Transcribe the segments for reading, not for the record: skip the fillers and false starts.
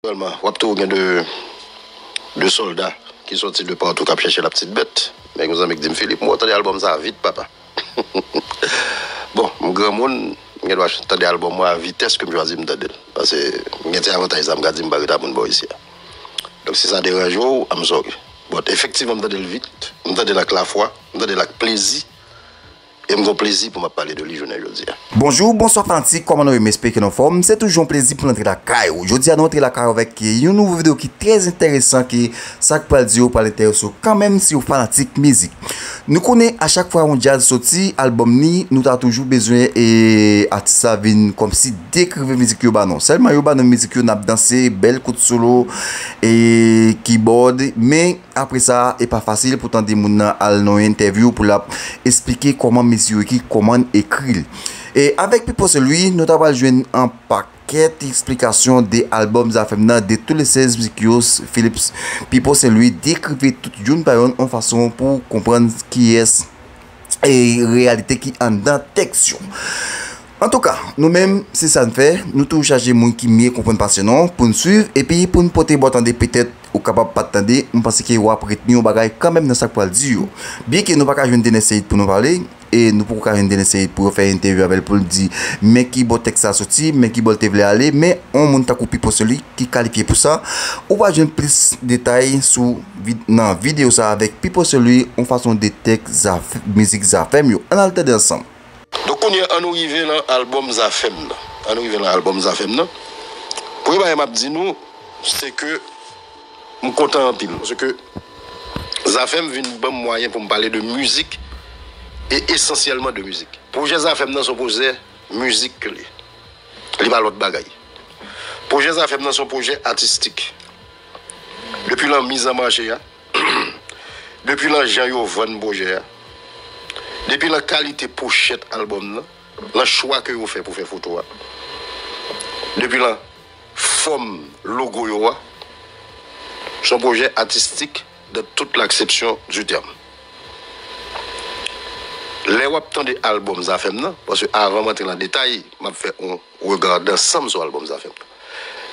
Actuellement, il y a de soldats qui sont sortis de partout pour chercher la petite bête. Mais vous avez dit, Philippe, moi, attendez l'album ça vite, papa. Bon, mon grand monde, je dois attendre l'album moi à vitesse que je choisis de m'entendre. Parce que j'ai avantage, ça me dit, je vais pas ici. Donc si ça dérange, I'm sorry. Bon, effectivement, je m'entends vite, je m'entends avec la foi, je m'entends avec plaisir. Et je me plaisir pour me parler de lui aujourd'hui. Bonjour, bonsoir Fanti, comment nous m'expliquer nos formes? C'est toujours un plaisir pour entrer la caille. Aujourd'hui, nous entrer la caille avec une nouvelle vidéo qui est très intéressante qui ça peut dire par l'intéressant quand même si vous fanatique musique. Nous connaissons à chaque fois un jazz sorti album ni nous avons toujours besoin et artiste ça vient comme si décrire musique urbaine non seulement urbaine musique n'a danser belle coup de solo et keyboard mais après ça est pas facile pourtant des moun al non interview pour la expliquer comment monsieur qui comment écrire. Et avec Pipo celui nous avons joué un paquet d'explications des albums affaires de tous les 16 musiques Philips Pipo celui décrivait toute une par une en façon pour comprendre qui est et réalité qui en dans texte. En tout cas, nous-mêmes, c'est ça nous fait. Nous tous charger gens qui mieux comprennent passionnant pour nous suivre et puis pour nous porter bon attendre peut-être ou capable pas attendre, on pense qu'il va retenir un bagage quand même dans ça pour le dire. Bien que nous pas jouer une essai pour nous parler et nous pour une essai pour faire une interview avec pour le dire mais qui bon texte ça sorti, mais qui bon te veut aller mais on monte à couper pour celui qui qualifié pour ça. On va jouer plus de détails sur dans vidéo ça avec Pipo celui en façon de texte musique ça fait mieux. On alterne ensemble. Donc on est arrivé dans l'album Zafem. On arrivé dans l'album Zafem. Pour m'a dit nous c'est que je suis content en pile parce que Zafem vient un bon moyen pour me parler de musique et essentiellement de musique. Projet Zafem dans son projet musique que il pas l'autre bagaille. Projet Zafem dans son projet artistique. Depuis la mise en marché depuis la Jean-Yo Van projet depuis la qualité pochette album le choix que vous faites pour faire photo depuis la forme logo yo son projet artistique de toute l'acception du terme. Les wap tant des albums Zafem parce que avant d'entrer dans le détail m'a fait un regard d'ensemble sur l'album Zafem.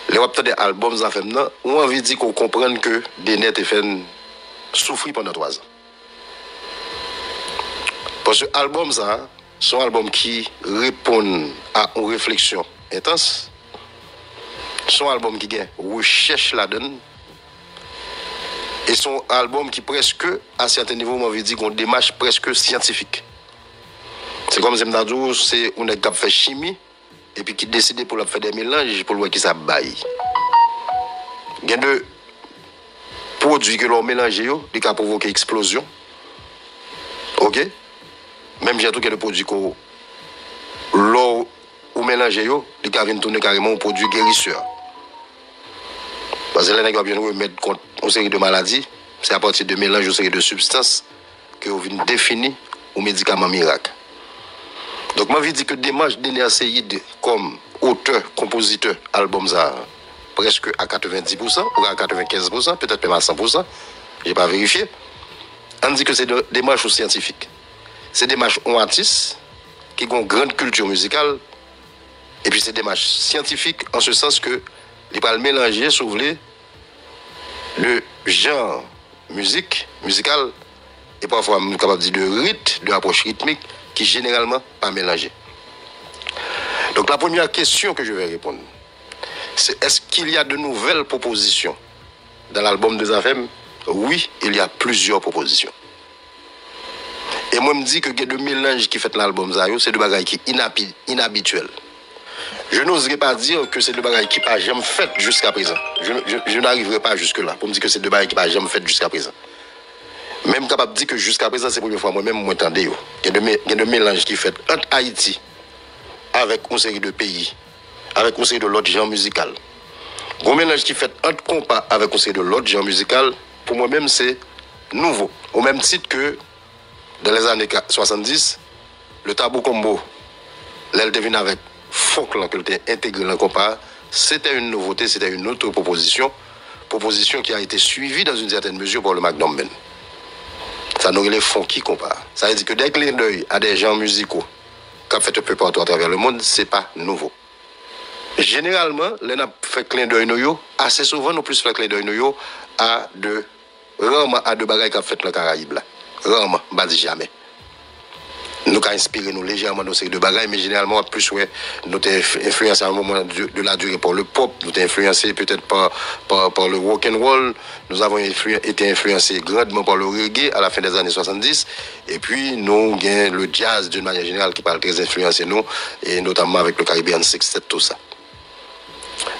Les wap tant des albums Zafem on envie dire qu'on comprenne que des net et fait souffrir pendant 3 ans. Parce que l'album ça, c'est un album qui répond à une réflexion intense. C'est un album qui recherche la donne. Et son album qui presque, à certains niveaux, m'avait dit qu'on démarche presque scientifique. C'est comme si c'est on a fait chimie et puis qui décide pour faire des mélanges pour voir qui ça baille. Il y a deux produits que l'on mélange, qui ont provoqué explosion. OK? Même j'ai tout que le produit qu'on l'eau ou mélanger il vient tourner carrément un produit guérisseur. Parce que là, on vient remettre contre une série de maladies, c'est à partir de mélange de série de substances que vous venez définir au médicament miracle. Donc, moi, je dis que démarche Dénéa Seyid comme auteur, compositeur, album ça presque à 90% ou à 95%, peut-être même à 100%, je n'ai pas vérifié. On dit que c'est des démarches scientifiques. C'est des démarches en artistes qui ont une grande culture musicale et puis c'est des démarches scientifiques en ce sens que ils peuvent mélanger, si vous voulez, le genre musical et parfois nous capable de dire de rythme, de approche rythmique qui généralement pas mélangé. Donc la première question que je vais répondre, c'est est-ce qu'il y a de nouvelles propositions dans l'album de Zafem? Oui, il y a plusieurs propositions. Et moi, je me dis que le mélange qui fait l'album, c'est des bagages qui sont inhabituels. Je n'oserais pas dire que c'est des bagages qui n'ont jamais fait jusqu'à présent. Je n'arriverai pas jusque-là pour me dire que c'est des bagages qui n'ont jamais fait jusqu'à présent. Même capable de dire que jusqu'à présent, c'est la première fois moi-même, moi, m'entendez. Il y a des mélanges qui fait entre Haïti avec une série de pays, avec une série de l'autre genre musical. Un mélange qui fait entre compas avec une série de l'autre genre musical, pour moi-même, c'est nouveau. Au même titre que dans les années 70, le tabou combo, l'elle devine avec folk que l'elle intégré dans le compas, c'était une nouveauté, c'était une autre proposition qui a été suivie dans une certaine mesure par le Magnum Ben. Ça nous les funky compas. Ça veut dire que dès que l'œil à des gens musicaux qui ont fait un peu partout à travers le monde, c'est pas nouveau. généralement, les n'a fait clin d'œil nous, assez souvent, nous plus fait clin d'œil nous à de rarement à de bagailles qu'a fait le Caraïbe là. Rarement, pas dit jamais. Nous avons inspiré nous légèrement dans ces deux bagailles, mais généralement, plus, ouais, nous avons influencé à un moment de la durée par le pop, nous avons influencé peut-être par le rock and roll, nous avons été influencés grandement par le reggae à la fin des années 70, et puis nous avons le jazz d'une manière générale qui parle très influencé nous, et notamment avec le Caribbean Sextet, tout ça.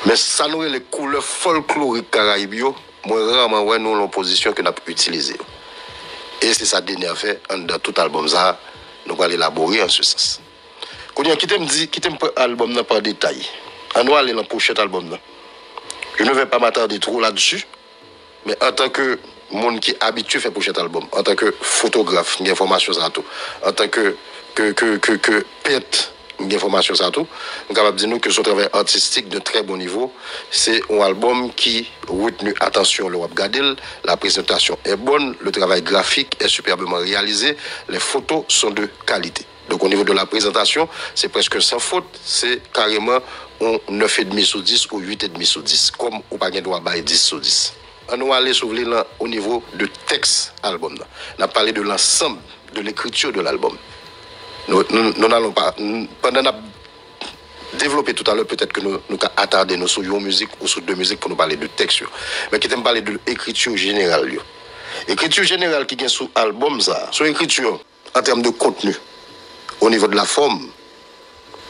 Mais ça nous est les couleurs folkloriques caraïbes, moi rarement, ouais, nous l'opposition que nous avons utilisée. Et c'est ça dernière fait, dans tout album ça. Nous allons élaborer en ce sens. Quand qui t'aime dit, qui t'aime album n'a pas détail. On doit aller dans la pochette album. Je ne vais pas m'attarder trop là-dessus, mais en tant que monde qui est habitué à faire pochette album, en tant que photographe, j'ai information ça tout. En tant que pète, j'ai information ça tout. On est capable de dire que son travail artistique de très bon niveau, c'est un album qui retenu attention le web la présentation est bonne, le travail graphique est superbement réalisé, les photos sont de qualité. Donc au niveau de la présentation, c'est presque sans faute, c'est carrément un 9,5 sur 10 ou 8,5 sur 10, comme ou pas droit à 10 sur 10. On va aller sur au niveau de texte album. On a parlé de l'ensemble de l'écriture de l'album. Nous n'allons pas, pendant la développer tout à l'heure, peut-être que nous attarder nous sur une musique ou sur deux musiques pour nous parler de texte. Mais qui t'aime parler de l'écriture générale. L'écriture générale qui est sur l'album, ça, sur l'écriture, en termes de contenu, au niveau de la forme,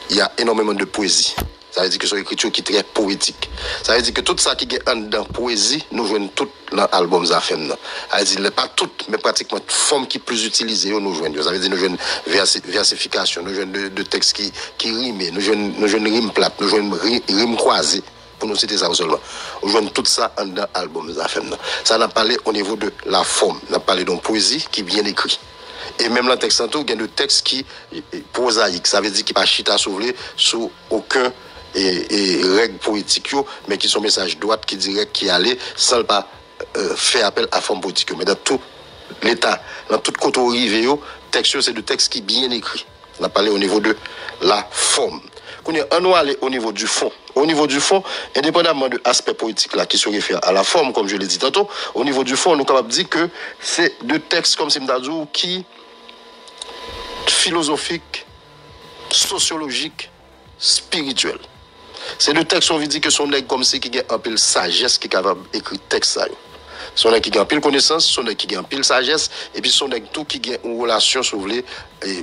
il y a énormément de poésie. Ça veut dire que c'est une écriture qui est très poétique. Ça veut dire que tout ça qui est dans la poésie, nous jouons tout dans l'album Zafem. Ça veut dire pas tout, mais pratiquement toute forme qui est plus utilisée, nous jouons. Ça veut dire nous jouons versification, nous jouons de textes qui riment, nous jouons rime plate, nous jouons rime croisée. Pour nous citer ça seulement. Nous jouons tout ça dans l'album Zafem. Ça n'a parlé au niveau de la forme. On a parlé d'une poésie qui est bien écrite. Et même le texte en tout, il y a des textes qui prosaïques. Ça veut dire qu'il n'y a pas chita soulevé sous aucun et règles poétiques, mais qui sont messages droits, qui direct, qui allaient, sans pas faire appel à forme politique. Mais dans tout l'état, dans toute côté rivé, texte, c'est des textes qui sont bien écrits. On a parlé au niveau de la forme. On va aller au niveau du fond. Au niveau du fond, indépendamment de l'aspect politique là, qui se réfère à la forme, comme je l'ai dit tantôt, au niveau du fond, on est capable de dire que c'est deux textes comme Simdadou qui philosophiques, sociologiques, spirituels. C'est le texte, on veut dire que son nègre comme si qui a un peu de sagesse qui est capable d'écrire texte ça. Son nègre qui a un peu de connaissance, son nègre qui a un peu de sagesse, et puis son nègre tout qui a une relation, si vous voulez,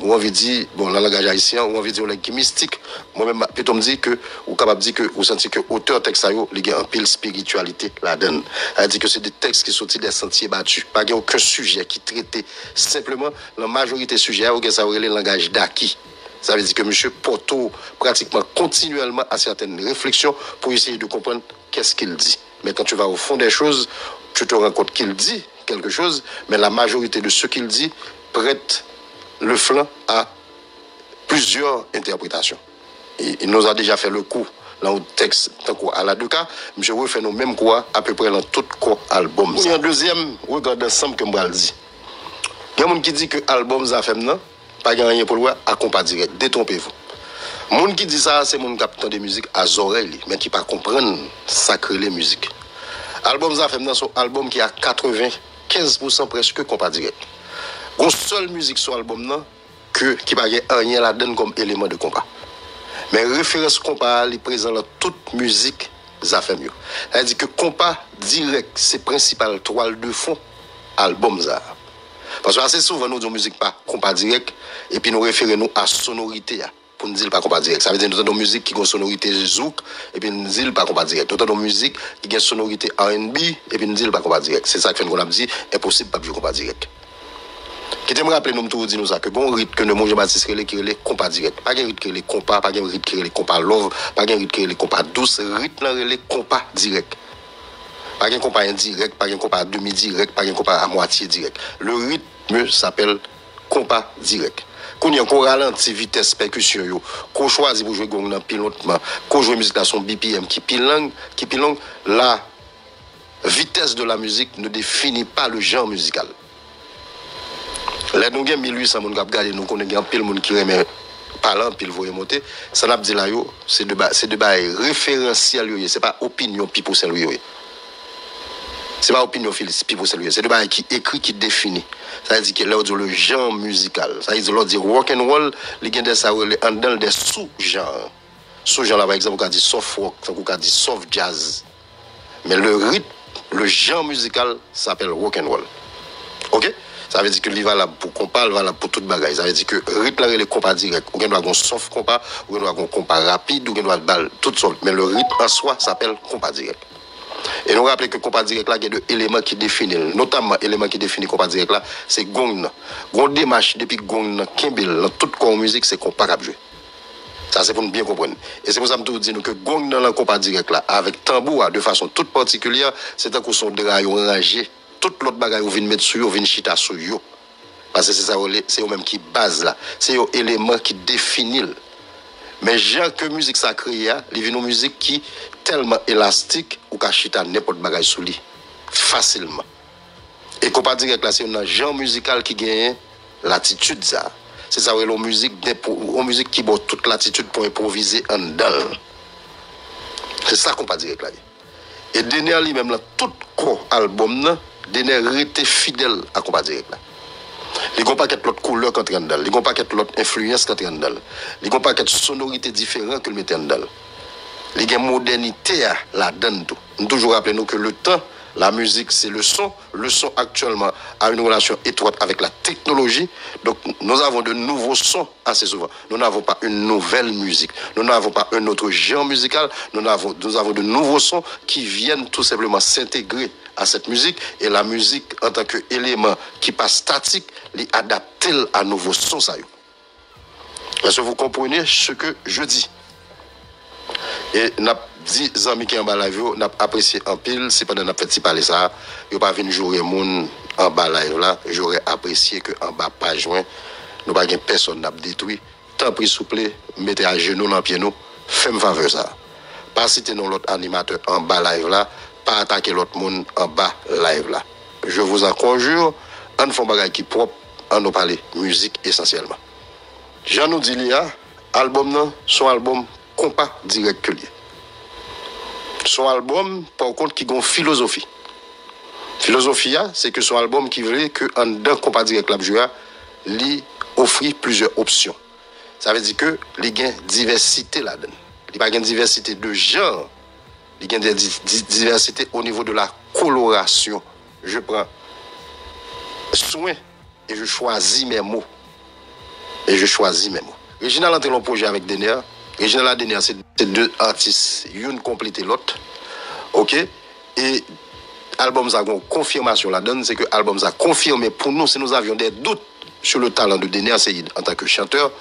ou on veut dire, bon, dans le langage haïtien, ou on veut dire, qui est mystique. Moi-même, peut-on me dire que, ou capable de dire que, ou sentir que auteur texte ça, il y a un peu de spiritualité là-dedans. Elle dit que c'est des textes qui sont des sentiers battus. Pas aucun sujet qui traite simplement, la majorité des sujets, ça aurait le langage d'acquis. Ça veut dire que M. Porto pratiquement continuellement à certaines réflexions pour essayer de comprendre qu'est-ce qu'il dit. Mais quand tu vas au fond des choses, tu te rends compte qu'il dit quelque chose, mais la majorité de ce qu'il dit prête le flanc à plusieurs interprétations. Et il nous a déjà fait le coup dans le texte, tant qu'à la deux cas, M. refait nous même quoi à peu près dans tout quoi album. Il y a un deuxième regard d'ensemble que je vais dire. Il y a des gens qui disent que l'album Zafem non, pas rien pour le voir à compas direct. Détrompez-vous. Moun qui dit ça, c'est moun qui entend des musiques à oreilles, mais qui pas comprendre sacré les musiques. Album Zafem c'est un album qui a 95% presque compas direct. Une seule musique sur l'album là qui pas rien là-dedans comme élément de compas. Mais référence compas est présent dans toute musique Zafem yo. Elle dit que compas direct, c'est principal toile de fond album Zafem. Parce que assez souvent, nous disons musique pas compas direct, et puis nous référons à sonorité, pour nous dire pas compas direct. Ça veut dire que nous avons musique qui a une sonorité zouk, et puis nous disons pas compas direct. Nous avons musique qui a une sonorité R&B, et puis nous disons pas compas direct. C'est ça que fait qu'on a dit, impossible pas jouer compas direct. Qui te me rappeler, nous tout dire ça, que bon rythme que le monde Jean-Baptiste qui est les compas direct. Pas un rythme qui est les compas, pas un rythme qui est les compas love, pas un rythme qui est les compas douce, rythme les compas direct. Pas un compas indirect, pas un compas demi-direct, pas un compas à moitié direct. Le rythme s'appelle compas direct. Quand il y a un ralenti vitesse percussion, qu'on choisit pour jouer gong dans pilotement, qu'on joue musique dans son BPM qui pilang, la vitesse de la musique ne définit pas le genre musical. Là, nous avons 1800 personnes qui regardent, nous connaissons un pile monde qui remet parlant, puis le voyer monter. Ça n'a pas dit là, c'est de bail référentiel, c'est pas opinion, puis pour celle-là. C'est pas opinion people c'est de bail qui écrit qui définit. Ça veut dire que là le genre musical. Ça veut dire là dire rock and roll, il y a des ça dans des sous-genres. Sous-genre là par exemple on dit soft rock, on dit soft jazz. Mais le rythme, le genre musical s'appelle rock and roll. OK? Ça veut dire que il valable pour compas, valable pour toute bagaille. Ça veut dire que rythme là le compas direct, ou doit un soft compas, ou doit un compas rapide, ou doit balle toute seule. Mais le rythme en soi s'appelle compas direct. Et nous rappelons que compas direct là, il y a deux éléments qui définissent, notamment l'élément qui définit compas direct là, c'est gong. Gong démarche depuis gong, Kimbel, dans toute corps musique, c'est compas à jouer. Ça, c'est pour nous bien comprendre. Et c'est pour ça que nous disons que gong dans le compas direct là, avec tambour, de façon toute particulière, c'est un coup son draille rangé. Toute l'autre bagaille, vous venez mettre sur vous venez chita sur vous. Parce que c'est ça, c'est eux-mêmes qui base là. C'est eux éléments qui définissent. Mais j'ai que musique ça crée, il y a une musique qui tellement élastique ou qu'à chita n'importe bagaille sous lui facilement. Et qu'on pas dire que là c'est un genre musical qui gagne l'attitude ça. C'est ça la musique qui a toute l'attitude pour improviser en dedans. C'est ça qu'on pas dire là. Et dernier lui-même là tout corps album là, dernier était fidèle à qu'on pas dire là. Les n'ont pas l'autre couleur quand dedans, les n'ont pas l'autre influence quand dedans, les n'ont pas sonorité différente que le mettent dedans. Les gains modernité là-dedans tout. Nous toujours rappelons nous que le temps, la musique c'est le son actuellement a une relation étroite avec la technologie. Donc nous avons de nouveaux sons assez souvent. Nous n'avons pas une nouvelle musique, nous n'avons pas un autre genre musical, nous avons de nouveaux sons qui viennent tout simplement s'intégrer à cette musique et la musique en tant qu'élément qui passe statique, les adapter à nouveaux sons ça. Est-ce que vous comprenez ce que je dis? Et n'a dit amis qui en bas live n'a apprécié en pile c'est pendant n'a fait parler ça yo pas venir jouer moun en bas live là j'aurais apprécié que en bas pas joint nous pas gain personne n'a détruit tant pris souple mettez à genoux dans pied nous faites faveur ça pas citer non l'autre animateur en bas live là pas attaquer l'autre monde en bas live là je vous en conjure on fait bagay qui propre on nous parler musique essentiellement Jean nous dit là album non son album compas direct que lié. Son album, par contre, qui a une philosophie. Philosophie, c'est que son album qui veut que en dedans compas direct la joie, lui offre plusieurs options. Ça veut dire que il y a une diversité là-dedans. Il n'y a pas une diversité de genre. Il y a une diversité au niveau de la coloration. Je prends soin et je choisis mes mots. Réginal entre le projet avec Denner. Réginal la dernière, c'est deux artistes, une complète l'autre. OK? Et album ça a une confirmation là-dedans, c'est que l'album ça a confirmé pour nous, si nous avions des doutes sur le talent de Denner Seyid en tant que chanteur,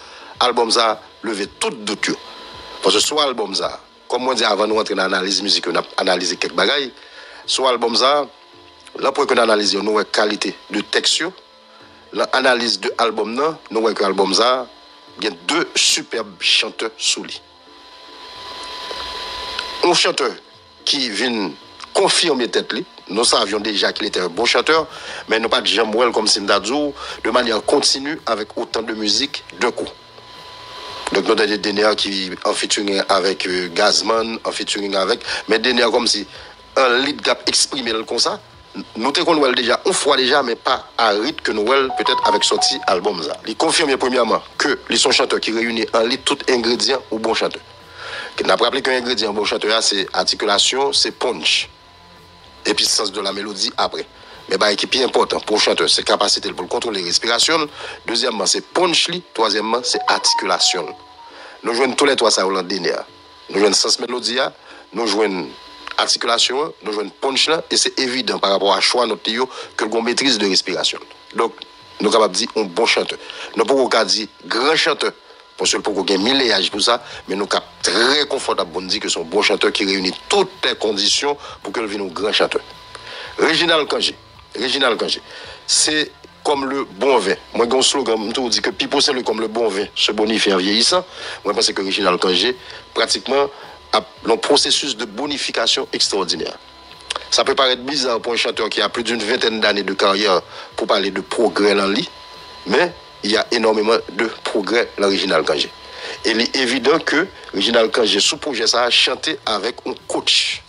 l'album ça a levé tout doute. Parce que soit l'album ça, comme on dit avant nous rentrer dans l'analyse musicale, on a analysé quelques bagailles, soit l'album ça, là pour qu'on analyse, nous avons qualité de texte, l'analyse de l'album, nous avons que l'album ça, il y a deux superbes chanteurs sous lui. Un chanteur qui vient confirmer tête lui, nous savions déjà qu'il était un bon chanteur, mais nous pas de jamouel comme Sindadzou de manière continue avec autant de musique d'un coup. Donc nous avons des derniers qui en featuring avec Gazman, en featuring avec, mais derniers comme si un lead gap exprimé comme ça. Nous avons déjà une fois déjà, mais pas à rythme que nous peut-être avec sorti album ça. Il confirme premièrement que les sont chanteurs qui réunissent en lit tout ingrédient au bon chanteur. Qui n'a pas rappelé qu'un ingrédient bon chanteur c'est articulation, c'est punch. Et puis sens de la mélodie après. Mais bah qui est important pour le chanteur, c'est capacité pour contrôler la respiration. Deuxièmement, c'est punch li. Troisièmement, c'est articulation. Nous jouons tous les trois ça au dernier. Nous jouons sens mélodie, nous jouons articulation, nous jouons punch là, et c'est évident par rapport à choix notre tio que l'on maîtrise de respiration. Donc, nous sommes capables de dire un bon chanteur. Nous ne pouvons pas dire grand chanteur, parce que nous pouvons gagner milliage pour ça, mais nous sommes très confortables pour dire que c'est un bon chanteur qui réunit toutes les conditions pour que le vienne un grand chanteur. Réginal Kangé, c'est comme le bon vin. Moi, j'ai un slogan, je dis que Pipo c'est comme le bon vin, se bonifie en vieillissant. Moi, je pense que Réginal Kangé, pratiquement, un processus de bonification extraordinaire. Ça peut paraître bizarre pour un chanteur qui a plus d'une vingtaine d'années de carrière pour parler de progrès dans lui, mais il y a énormément de progrès dans l'original Kangé. Et il est évident que Reginald Kangé, sous projet, ça a chanté avec un coach.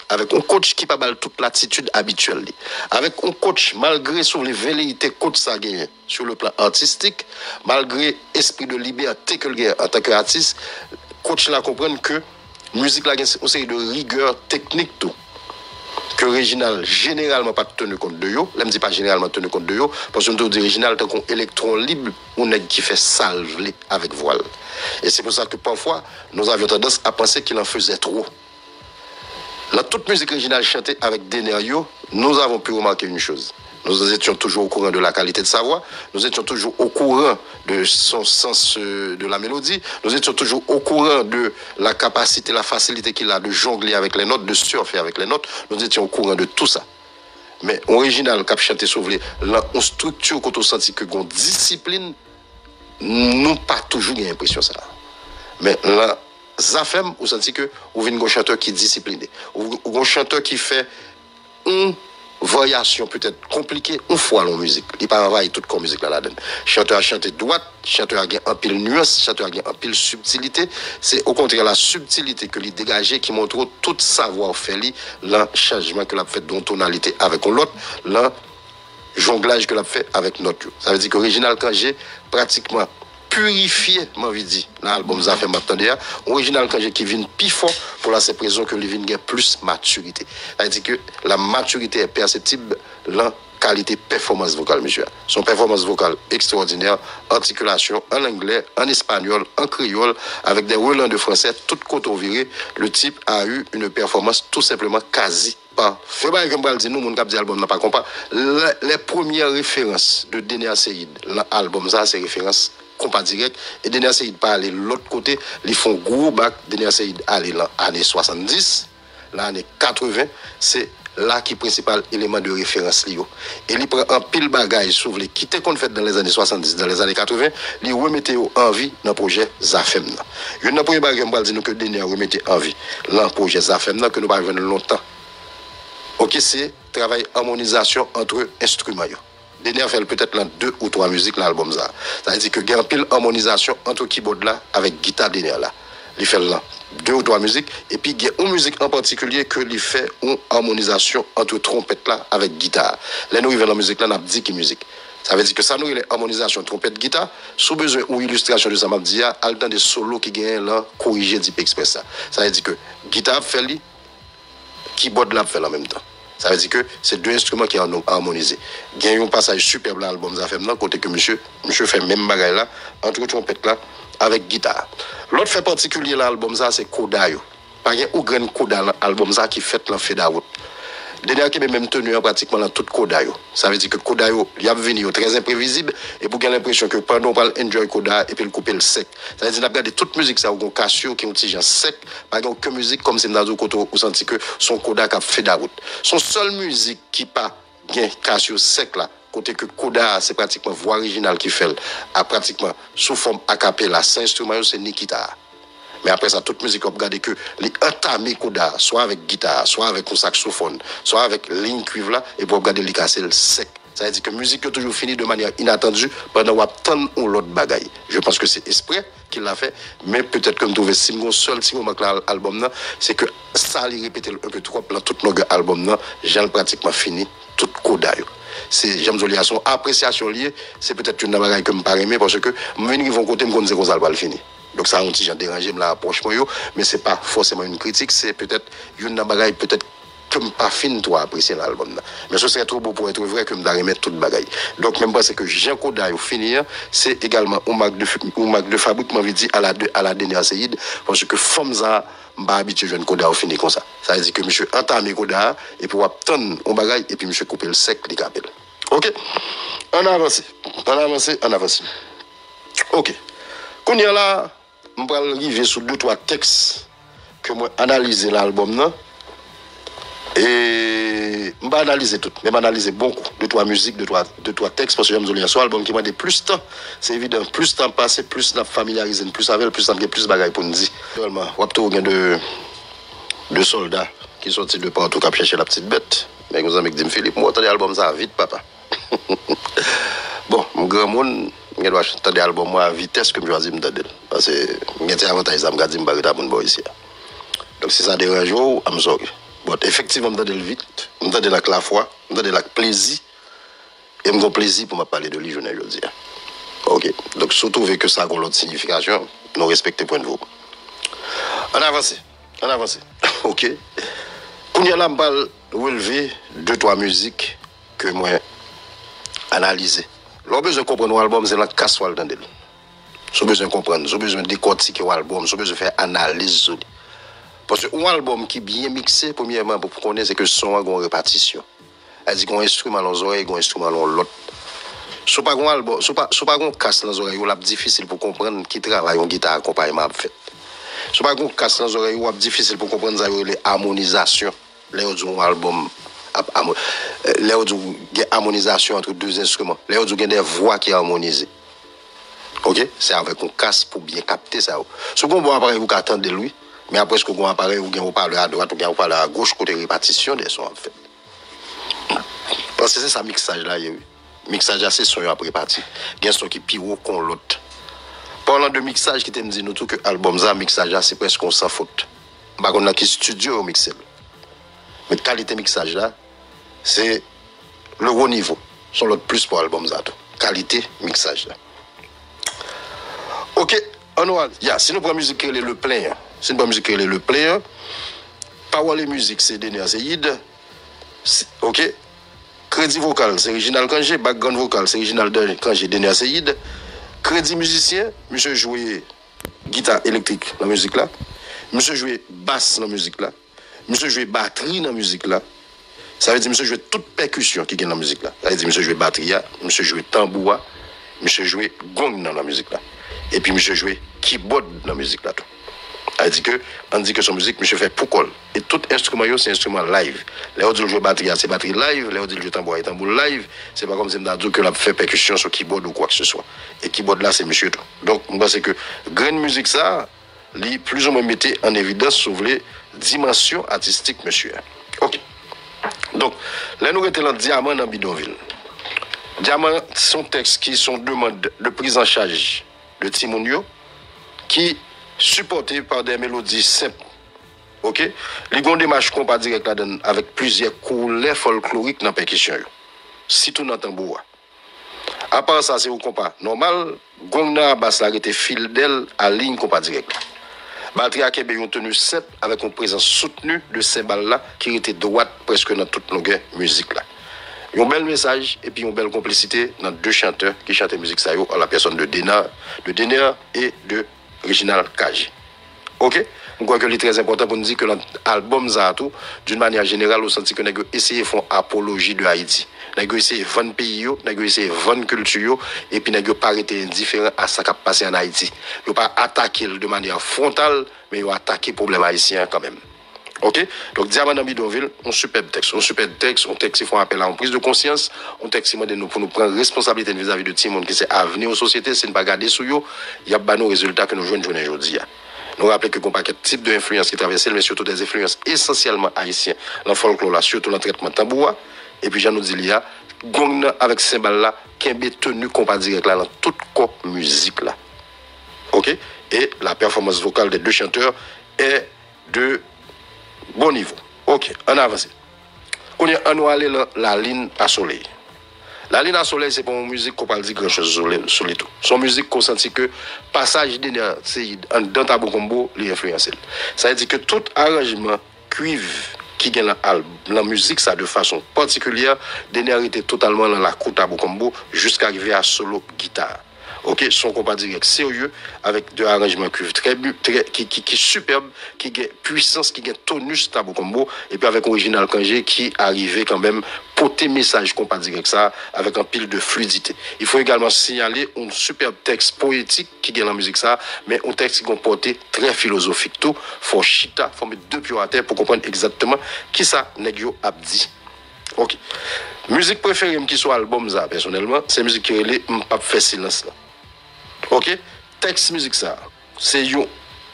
Avec un coach qui n'a pas toute l'attitude habituelle. Avec un coach, malgré sur les velléités coach ça gagne sur le plan artistique, malgré l'esprit de liberté que le en tant qu'artiste, coach là comprend que musique là c'est une série de rigueur technique tout. Que Reginald généralement pas tenu compte de yo, là me dit pas généralement tenu compte de yo parce que on dit Reginald tant qu'on électron libre on est qui fait salve avec voile. Et c'est pour ça que parfois nous avions tendance à penser qu'il en faisait trop. La toute musique originale chantée avec Denerio, nous avons pu remarquer une chose. Nous étions toujours au courant de la qualité de sa voix, nous étions toujours au courant de son sens de la mélodie, nous étions toujours au courant de la capacité, la facilité qu'il a de jongler avec les notes, de surfer avec les notes, nous étions au courant de tout ça. Mais original qui a chanté sauvé, là, on structure quand on sentit que qu'on discipline, nous pas toujours eu l'impression ça. Mais là, Zafem, vous sentez que vous avez un chanteur qui est discipliné. Ou un chanteur qui fait une variation peut-être compliquée, une fois la musique. Il ne va pas toute la musique là-dedans. Chanteur a chanté droite, chanteur a un pile nuance, chanteur a un pile subtilité. C'est au contraire la subtilité que lui dégagé qui montre tout savoir-faire, le changement que l'a fait dans tonalité avec l'autre, le jonglage que l'a fait avec notre. Ça veut dire que Reginald Kangé, pratiquement, purifié, m'envie dit, l'album ça fait maintenant original Kangé qui vient plus fort pour la cette raison que il vient plus maturité. C'est-à-dire que la maturité est perceptible la qualité performance vocale monsieur. Son performance vocale extraordinaire, articulation en anglais, en espagnol, en créole avec des relents de français tout côté viré, le type a eu une performance tout simplement quasi parfaite. Faut pas que me dit nous mon cap dit album n'a pas compas. Les premières références de Denia Seyid, l'album ça c'est référence compas direct et Denia Seyid pas aller l'autre côté, ils font gros bac Denia Seyid aller dans année 70, l'année 80, c'est là qui est principal élément de référence lio. Et il prend un pile bagage sur les qui était qu'on fait dans les années 70, dans les années 80, il remettait en vie dans le projet Zafem. Une dans premier bagage on va dire que Denia remettait en vie dans le projet Zafem que nous pas venir longtemps. OK, c'est travail harmonisation entre instruments. Denia fait peut-être dans 2 ou 3 musiques dans l'album ça. Ça veut dire que il y a une pile harmonisation entre keyboard là avec guitare Denia là. Il fait là 2 ou 3 musiques et puis il y a une musique en particulier que il fait une harmonisation entre trompette là avec guitare. Là nous arrivons dans la musique là n'a 10 qui musique. Ça veut dire que ça nous est harmonisation trompette guitare sous besoin ou illustration de ça m'a dit à le temps des solos qui gagne là corriger Deep Express ça. Ça veut dire que guitare fait lui keyboard là fait en même temps. Ça veut dire que c'est 2 instruments qui sont harmonisés. Il y a un passage superbe dans l'album Zafem là côté que monsieur fait même bagaille là entre trompette là avec guitare. L'autre fait particulier dans l'album ça c'est coda yo. Pas un ou grand coda dans l'album ça qui fait l'enfer d'aout. Dernier qui même tenu pratiquement dans toute coda yo. Ça veut dire que coda yo il a venu très imprévisible et pour gagner l'impression que pendant on parle enjoy coda et puis le couper le sec. Ça veut dire regarder toute musique ça ou Casio qui est un petit genre sec, pas aucune musique comme c'est dans côté ou senti que son coda qui a fait d'aout. Son seule musique qui pas gain Casio sec là côté que coda c'est pratiquement voix originale qui fait à pratiquement sous forme a cappella, c'est instrument c'est Nikita. Mais après ça, toute musique, on regarde que les entamés coda, soit avec guitare, soit avec un saxophone, soit avec ligne cuivre là, et pour regarder les casser le sec. Ça veut dire que la musique a toujours fini de manière inattendue pendant qu'on attend ou l'autre bagaille. Je pense que c'est exprès qu'il l'a fait, mais peut-être que nous trouvons si mon seul si moment que l'album c'est que ça allait répéter un peu trop dans tout notre album j'ai pratiquement fini tout coda. C'est j'aime à son appréciation liée, c'est peut-être une bagaille que me pas aimer parce que moi ils vont côté me connaître qu'on ça va le finir. Donc ça a un petit genre dérangé la approche mais c'est pas forcément une critique, c'est peut-être une bagaille peut-être comme pas fine toi apprécier l'album là. Mais ce serait trop beau pour être vrai que me remettre toute bagaille. Donc même pas c'est que Jean Koda au finir, c'est également un marque de fabrique m'avait dit à la dernière Seyid parce que forme ça m'a habitué jeune Koda au finir comme ça. Ça veut dire que monsieur entamé Koda et pour attendre un bagaille et puis monsieur couper le sec les capels. OK. On avance. OK. Quand il y a là on va arriver sur 2-3 textes que moi analyser l'album là et on va analyser tout mais analyser beaucoup 2-3 musiques 2-3 textes parce que j'aime un album qui m'a dit plus de temps c'est évident plus de temps passé plus de familiariser plus avec plus bagaille pour nous dire vraiment on a de soldats qui sortent de partout qui chercher la petite bête mais nous amis dit Philippe moi attendez l'album ça vite papa Bon, mon grand monde, je dois chanter des albums à vitesse que je choisis m'entendre. Parce que j'ai avantage ça me garder m'barita pour boy ici. Donc si ça dérange vous, I'm sorry. Bon, effectivement, m'entendre vite, m'entendre avec la foi, m'entendre avec plaisir et m'gon plaisir pour me parler de lui journée aujourd'hui. OK. Donc surtout vu que ça a une autre signification, nous respectons point de vue. On avance. On avance. OK. Quand il y a là m'parle relever deux trois musiques que moi analyser. L'on besoin de comprendre l'album, c'est la casse ou l'entendre. Si besoin de comprendre, si besoin de décortiquer l'album, si besoin de faire analyse sur lui. Parce que un album qui est bien mixé, premièrement, pour connaître, c'est que le son a une répartition. Elle dit qu'on a un instrument dans les oreilles, qu'on a un instrument dans l'autre. Si pas un album, si pas un casse dans les oreilles, c'est difficile pour comprendre qui travaille en guitare accompagnement fait. Si pas un casse dans les oreilles, c'est difficile pour comprendre les harmonisations. Les autres albums. Il y a une harmonisation entre deux instruments. Il y a des voix qui sont harmonisées. Ok? C'est avec un casque pour bien capter ça. Ce qu'on voit appareil, vous attendez de lui. Mais après, ce qu'on voit appareil, vous parlez à droite, vous parlez à gauche, côté répartition des sons en fait. Parce que c'est ça mixage là. Mixage c'est son après réparti. Il y a un son qui est plus haut qu'on l'autre. Parlant de mixage, qui te dit nous tout que l'album ça, mixage c'est presque sans faute. Par contre, qui studio au mixer. Mais qualité mixage là, c'est le haut niveau. C'est l'autre plus pour l'album ça. Qualité mixage là. Ok, si nous prenons musique qui est le player, si nous prenons musique qui est le player, parole et musique c'est Denia Seyid. Ok, crédit vocal c'est Original Kangé, background vocal c'est Original Kangé Denia Seyid. Crédit musicien, monsieur jouer guitare électrique dans la musique là, monsieur jouer basse dans la musique là, monsieur jouer batterie dans la musique là. Ça veut dire monsieur jouer toute percussion qui est dans la musique là. Ça veut dire monsieur jouer batterie, monsieur jouer tambour, monsieur jouer gong dans la musique là. Et puis monsieur jouer keyboard dans la musique là tout. On dit que son musique monsieur fait pour col. Et tout instrument c'est instrument live. Les autres jouer batterie c'est batterie live, les autres jouer tambour et tambour live, c'est pas comme si on dit que la fait percussion sur keyboard ou quoi que ce soit. Et keyboard là c'est monsieur tout. Donc moi c'est que grande musique ça li plus ou moins mettait en évidence sur les dimensions artistiques monsieur. OK. Donc, là, nous étions dans Diamant dans Bidonville. Diamant, son texte qui sont demande de prise en charge de Timonio, qui supporté par des mélodies simples. Ok? Les grandes démarches qu'on pas direct là-dedans avec plusieurs couleurs folkloriques dans la percussion. Si tout dans tambour. À part ça, c'est au compas normal, gongna basse la été fidèle à ligne compas direct. Batterie à Québec ont tenu simple avec une présence soutenue de ces balles-là qui était droite presque dans toute longueur musique là. Un bel message et puis une belle complicité dans deux chanteurs qui chantent musique ça en la personne de Dena et de Original Kangé. OK? Je crois que c'est très important pour nous dire que l'album Zato, d'une manière générale, on senti que nous avons essayé de faire apologie de Haïti. Nous avons essayé de vendre pays, nous avons essayé de vendre culture, et puis nous n'avons pas été indifférents à ce qui a passé en Haïti. Nous n'avons pas attaqué de manière frontale, mais nous avons attaqué le problème haïtien quand même. OK? Donc, Diamant dans Bidonville, un superbe texte, un texte qui font appel à une prise de conscience, un texte qui demande pour nous prendre responsabilité vis-à-vis de tout le monde qui c'est avenir aux sociétés, c'est ne pas garder sur eux, il y a pas nos résultats que nous jouons aujourd'hui. Nous rappelons que qu'on paquet de types d'influences qui traversent, mais surtout des influences essentiellement haïtiennes dans le folklore, là, surtout dans le traitement tambour. Et puis, j'en nous dis, il y a gong avec cymbale là, qui est tenu compas direct là, dans toute musique là. OK? Et la performance vocale des deux chanteurs est de bon niveau. OK, on avance. On va aller la ligne à soleil. La ligne à soleil, c'est pour une musique qu'on parle de grand chose sur les tout. Son musique qu'on sentit que passage dans Tabou Combo, l'influence. Ça veut dire que tout arrangement cuivre qui gagne la musique, ça de façon particulière, Dena était totalement dans la cour Tabou Combo jusqu'à arriver à solo guitare. OK, son compas direct sérieux avec deux arrangements cuivre qui superbe, qui a puissance, qui a tonus Tabou Combo et puis avec Original Kangé qui arrivait quand même porter message compas direct ça avec un pile de fluidité. Il faut également signaler un superbe texte poétique qui est dans la musique ça, mais un texte qui comporte très philosophique tout, faut chita, faut mettre deux pieds à terre pour comprendre exactement qui ça nèg a dit. OK. Musique préférée qui soit album ça personnellement, c'est musique qui relait m'pas faire silence là. OK, texte musique ça, c'est une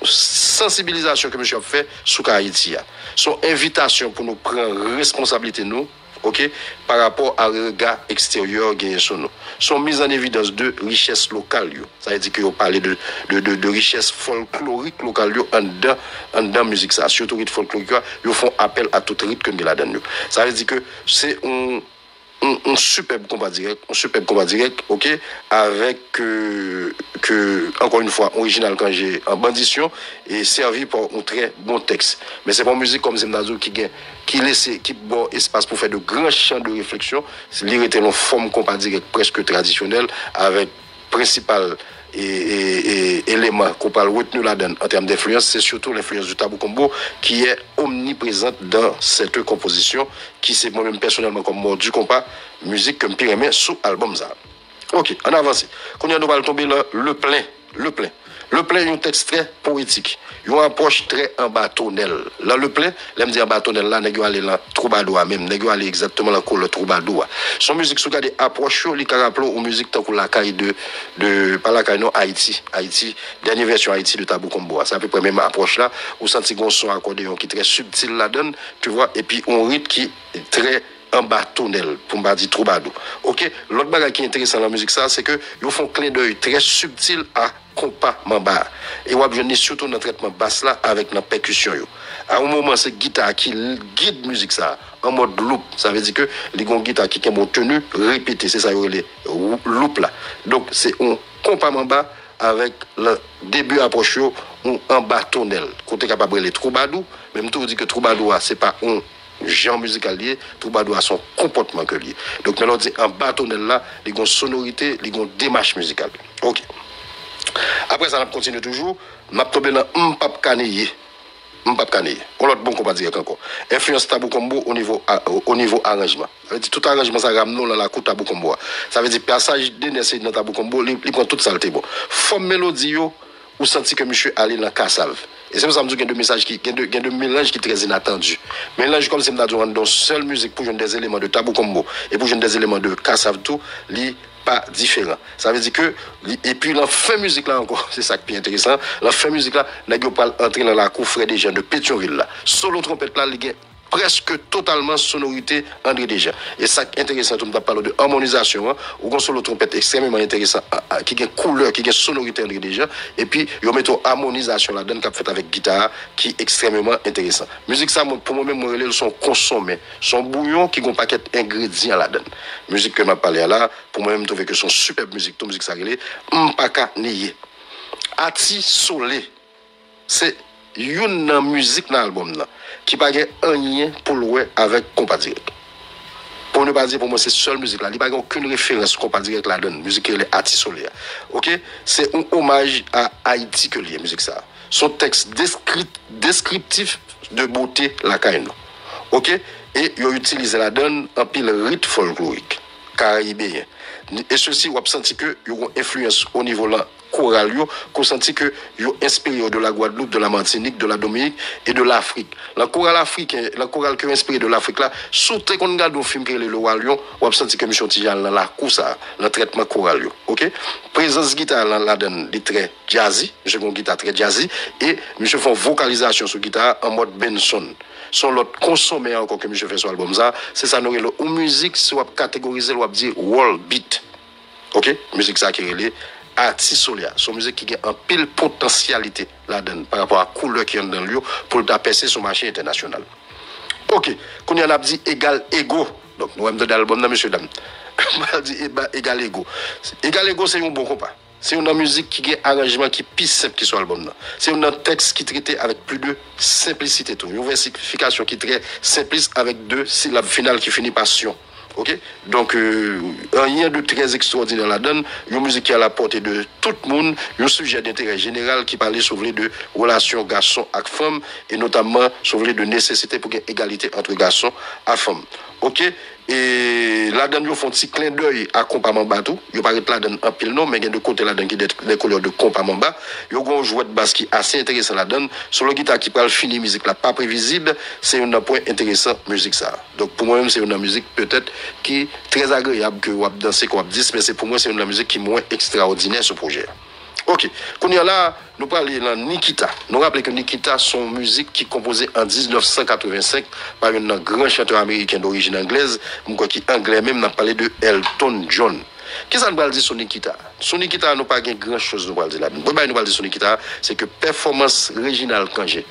sensibilisation que monsieur a fait sur Haïti. Son invitation pour nous prendre responsabilité nous ok, par rapport à regard extérieur gagné son nom. Sont mises en évidence de richesse locale. Ça veut dire que vous parlez de richesse folklorique locale en dedans musique ça. Surtout rythme folklorique, ils font appel à tout rythme que nous la donne. Ça veut dire que c'est un superbe combat direct, ok, avec encore une fois original quand j'ai en bandition et servi par un très bon texte. Mais c'est pas une musique comme Zemdazo qui laisse bon espace pour faire de grands champs de réflexion. Lire était une forme combat direct presque traditionnelle avec principal et élément qu'on parle retenir là-dedans en termes d'influence, c'est surtout l'influence du Tabou Combo qui est omniprésente dans cette composition qui c'est moi-même personnellement comme mort du compas musique que me pyramide sous album ça. Ok, on avance. Quand on va tomber là, le plein est un texte très poétique. Il y a une approche très en bâtonnel. Là, le plein, l'aime dire en bâtonnel, là, n'est-ce aller là, troubadour même, n'est-ce aller exactement là, le troubadour. Son musique, sous des approches, les caraplos ou musique, tant que la caille pas la caille, non, Haïti, dernière version Haïti de Tabou Combo. C'est à peu près même approche là, où senti qu'on son accordéon qui est très subtil la donne, tu vois, et puis on rythme qui est très en bâtonnel, pour me dire troubadour. Ok, l'autre bagage qui est intéressant dans la musique, ça, c'est que ils font clin d'œil très subtil à compas mamba. Et on va surtout dans le traitement basse là avec la percussion. À un moment, c'est guitare qui guide la musique ça en mode loop. Ça veut dire que les guitares qui ont tenu répété, c'est ça, les loop là. Donc, c'est un compas mamba avec le début approche en bâtonnel. Côté capable les troubadour, même tout dit que troubadour, c'est pas un genre musical lié, troubadour a son comportement que lié. Donc, mélodie en bâtonnel là, les ont sonorité, les ont démarche musicale. Ok. Après ça, on continue toujours. On a tombé dans M'Pap Kaneye. On l'autre bon qu'on va dire encore. Influence Tabou Combo au niveau arrangement. Ça veut dire tout arrangement, ça ramène dans la cour Tabou Combo. Ça veut dire passage d'énergie dans Tabou Combo, il prend toute saleté. Bon. Forme mélodie, ou senti que monsieur allait dans Kassalve. Et c'est pour ça que je dis qu'il y a de mélange qui est très inattendu. Mélange comme si je dis dans seule musique pour jouer des éléments de Tabou Combo et pour jouer des éléments de Kassalve tout, pas différent. Ça veut dire que, et puis la fin musique là encore, c'est ça qui est intéressant, la fin musique là, n'a pas entrer dans la cour frais des gens de Pétionville là. Solo trompette là, il y a presque totalement sonorité André Dejean. Et ça qui est intéressant, on parle de harmonisation, hein, ou un solo trompette extrêmement intéressant, qui a une couleur, qui a une sonorité André Dejean, et puis il y a une harmonisation là-dedans qui fait avec guitare, qui est extrêmement intéressant. Musique ça, pour moi-même, moi, son consommé, son bouillon qui a un paquet d'ingrédients là-dedans. Musique que je parlé là, pour moi-même, je trouve que son superbe musique, toute musique ça relève, M'Paka Niye. Ati Solé, c'est une musique dans l'album là qui n'a pas un lien pour louer avec compas direct. Pour ne pas dire pour moi c'est seule musique là, il n'y a pas aucune référence compas direct là donne musique qui est Ati Solé. OK, c'est un hommage à Haïti que lié musique ça. Son texte descriptif de beauté la caïno. OK, et il a utilisé la donne en pile rythme folklorique caribéen. Et ceci on a senti que il y a une influence au niveau là choral qu'on senti que yo inspiré de la Guadeloupe, de la Martinique, de la Dominique et de l'Afrique. La chorale africain, la chorale qui est inspiré de l'Afrique là, surtout quand on regarde un film qui est Le Roi Lion, on a senti que monsieur Tijan dans la course le traitement choral OK? Présence guitare là-dedans, est très jazzy, monsieur une guitare très jazzy et monsieur fait une vocalisation sur guitare en mode Benson. Son l'autre consommé encore que monsieur fait sur l'album ça, c'est ça nous une musique soit catégorisé ou dire world beat. OK? Musique ça qui est Ati Solé, son musique qui a un pile potentialité là-dedans par rapport à la couleur qui est dans le lieu pour percer son marché international. Ok, quand on a dit égal ego, donc nous avons dit l'album de monsieur dame, on a dit égal ego. Égal ego, c'est un bon compas. C'est une musique qui a un arrangement qui est plus simple que sur l'album. C'est un texte qui est traité avec plus de simplicité. Une versification qui est très simpliste avec deux syllabes finales qui finit par sion. OK? Donc, rien de très extraordinaire là-dedans. Une musique qui est à la portée de tout le monde. Un sujet d'intérêt général qui parlait sur les de relations garçons et femmes et notamment sur les de nécessité pour qu'il y ait égalité entre garçons et femmes. OK? Et là-dedans, ils font un petit clin d'œil à Compamamba tout. Ils parlent là-dedans en pile non, mais il y a de côté là-dedans qui des couleurs de Compamamba. Ils ont un jouet de basse qui est assez intéressant là-dedans. Sur le guitare qui parle fini musique là, pas prévisible, c'est un point intéressant musique ça. Donc pour moi-même, c'est une musique peut-être qui est très agréable que vous danser, que vous dites, mais c'est pour moi, c'est une musique qui est moins extraordinaire ce projet. Ok, quand là, nous parlons de Nikita. Nous rappelons que Nikita, son musique qui est composée en 1985 par un grand chanteur américain d'origine anglaise, qui est anglais même, n'a parlé de Elton John. Qu'est-ce que nous parlons de son Nikita? Son Nikita, nous pas grand chose nous parlons de là. Nous parlons de son Nikita, c'est que performance Réginald Kangé,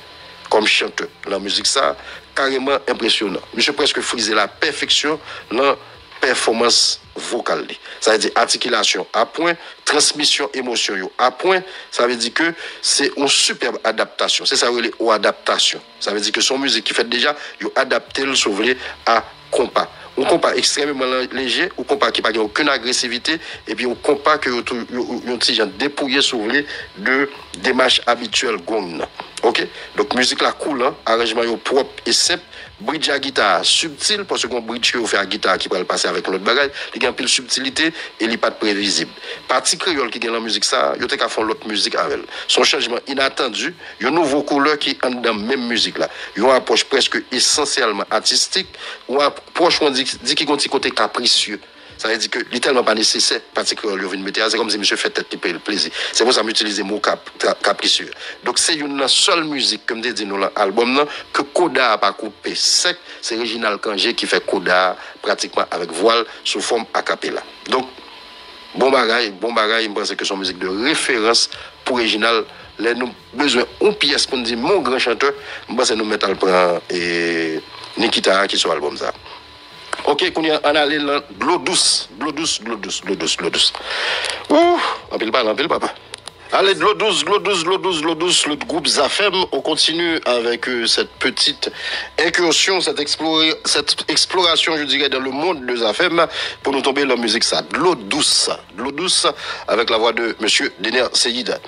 comme chanteur, la musique ça, carrément impressionnant. Monsieur presque frisé la perfection dans performance vocale. Ça veut dire articulation à point, transmission émotion à point. Ça veut dire que c'est une superbe adaptation. C'est ça veut dire adaptation. Ça veut dire que son musique qui fait déjà, il adapté le sauver à compas. Un compas extrêmement léger, un compas qui n'a pas aucune agressivité, et puis un compas que un petit genre dépouillé sauver de démarche habituelle gong. Ok? Donc musique la cool, hein? Arrangement propre et simple. Bridge à guitare subtil, parce qu'on bridge qui fait à guitare qui peut le passer avec l'autre bagage, il y a un peu de subtilité et il n'est pas prévisible. Partie créole qui gagne la musique ça, il y a fait l'autre musique avec elle. Son changement inattendu, il y a une nouvelle couleur qui est dans la même musique là. Il y a une approche presque essentiellement artistique, ou une approche on dit qui a un petit côté capricieux. Ça veut dire que littéralement pas nécessaire particulièrement le mettre, c'est comme si monsieur fait tête qui paye le plaisir. C'est pour ça que j'utilise le mot capricieux. Donc c'est une seule musique comme je dis dans l'album que Koda a pas coupé sec, c'est Réginald Kangé qui fait Koda pratiquement avec voile sous forme a cappella. Donc bon bagaille, je pense que son musique de référence pour Réginald, là nous besoin une pièce pour nous dire mon grand chanteur, je pense que nous mettons le Nikita qui sur l'album ça. Ok, qu'on y a allé dans l'eau douce. Ouh, en pile papa. Allez, l'eau douce, le groupe Zafem, on continue avec cette petite incursion, cette exploration, je dirais, dans le monde de Zafem, pour nous tomber la musique ça. L'eau douce, avec la voix de monsieur Dener Seyid.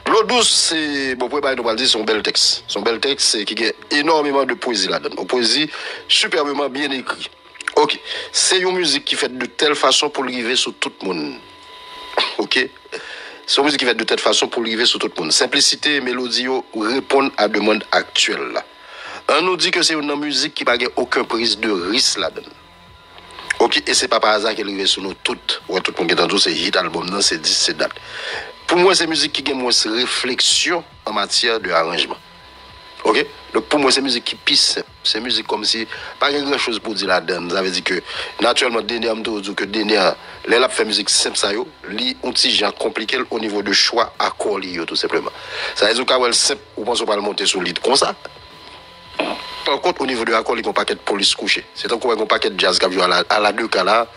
L'eau douce, c'est, bon, pour nous dire son bel texte. Son bel texte, c'est qui a énormément de poésie là-dedans. Une poésie superbement bien écrite. Ok, c'est une musique qui fait de telle façon pour arriver sur tout le monde. Ok, c'est une musique qui fait de telle façon pour arriver sur tout le monde. Simplicité et mélodie répondent à la demande actuelle. On nous dit que c'est une musique qui n'a aucune prise de risque là-dedans. Ok, et c'est pas par hasard qu'elle arrive sur nous toutes. Ouais, tout le monde qui est entendu, c'est hit album, non, c'est 10, c'est date. Pour moi, c'est une musique qui a moins de réflexion en matière de arrangement. Ok? Donc pour moi, c'est musique qui pisse. C'est musique comme si pas grand chose pour dire là-dedans. Ça veut dire que naturellement, Dener dit que Dener, les l'a fait musique simple ça yo, li un petit genre compliqué au niveau de choix accord li tout simplement. Ça veut dire que simple, ou pense pas le monter sur lead comme ça. Par contre, au niveau de l'accord, il y a un paquet de police couché. C'est encore un paquet de jazz qui a joué à la deux cas là,